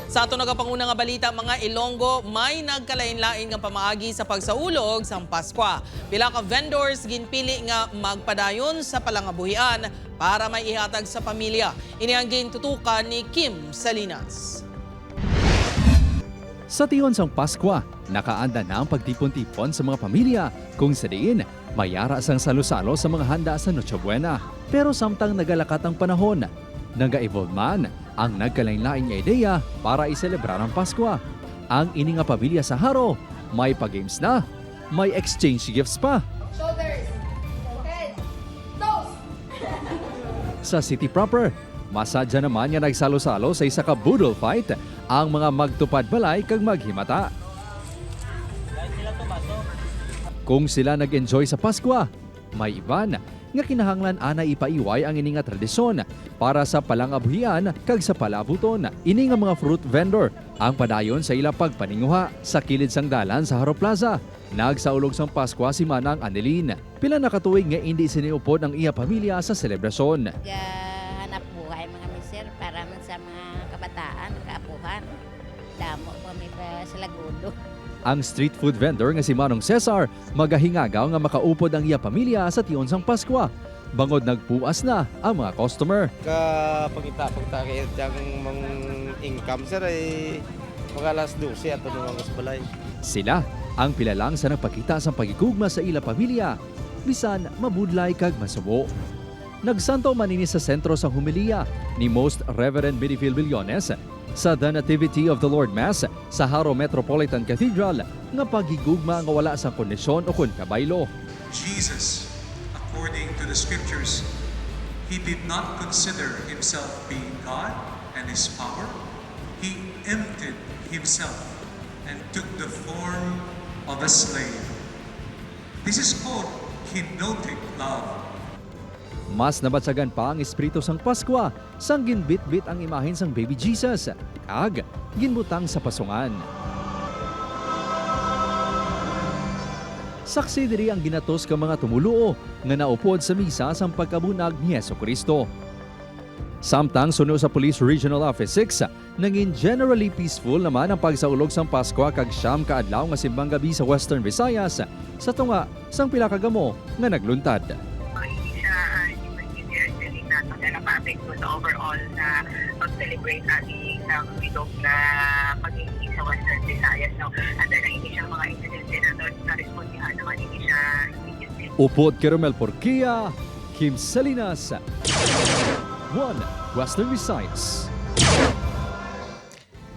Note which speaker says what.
Speaker 1: Sa ato nagapangunang nga balita, mga Ilonggo, may nagkalain-lain nga pamaagi sa pagsaulog sa Paskwa. Pila ka vendors ginpili nga magpadayon sa palangabuhian para may ihatag sa pamilya. Ini ang gintutukan ni Kim Salinas.
Speaker 2: Sa tiyon sang Paskwa, nakaanda na ang pagtipon-tipon sa mga pamilya kung sa diin mayara sang salo-salo sa mga handa sa Noche Buena. Pero samtang nagalakat ang panahon, nag-evolve man ang nagkalain-lain nga ideya para iselebrar ang Paskwa. Ang ini nga pamilya sa Haro, may pa-games na, may exchange gifts pa.
Speaker 3: Shoulders, head, toes.
Speaker 2: Sa city proper, masadya naman nga nagsalo-salo sa isa ka budol fight ang mga magtupad balay kag maghimata. Kung sila nag-enjoy sa Paskwa, may iban nga kinahanglan ana ipaiway ang ini nga tradisyon para sa palangabuhian kag sa palabuton. Ini nga mga fruit vendor ang padayon sa ila pagpaninguha sa kilid sang dalan sa Haro Plaza. Nagsaulog sang Paskwa si Manang Anelin. Pila na katuig nga hindi siniupod ang iya pamilya sa selebrasyon.
Speaker 4: Hanap buhay mga mister para man sa mga kabataan, kaapuhan. Damo pa may pa sa Lagudo.
Speaker 2: Ang street food vendor nga si Manong Cesar magahingagaw nga makaupod ang iya pamilya sa tiyon sang Paskwa. Bangod nagpuas na ang mga customer.
Speaker 5: Pagkita kayo diyang mga income sir ay mga alas 12 ato nung mga balay.
Speaker 2: Sila ang pilalang sa nagpakita sa pagigugma sa ila pamilya, bisan mabudlay kag masubo. Nagsanto manini sa sentro sa humiliya ni Most Reverend Benifil Villones sa The Nativity of the Lord Mass sa Haro Metropolitan Cathedral nga pagigugma nga wala sa kondisyon o kun kabaylo.
Speaker 6: Jesus, according to the scriptures, he did not consider himself being God and his power. He emptied himself and took the form of a slave. This is called kenotic love.
Speaker 2: Mas nabatsagan pa ang espiritu sang Paskwa sang ginbit-bit ang imahen sang baby Jesus kag ginbutang sa pasungan. Saksi diri ang ginatos ka mga tumuluo nga naupod sa misa sang pagkabunag ni Jesucristo. Samtang suno sa Police Regional Office 6, naging generally peaceful naman ang pagsaulog sang Paskwa kag siyam ka adlaw nga simbang gabi sa Western Visayas sa tunga sang pila ka gamo nga nagluntad.
Speaker 7: Napapekto sa overall na pag-celebrate natin sa bilog na pag-ibig sa Western Visayas. No? At na hindi siya mga incidente na respondihan naman hindi siya immediately.
Speaker 2: Upod Caramel Porquia, Kim Salinas, 1 Western Visayas.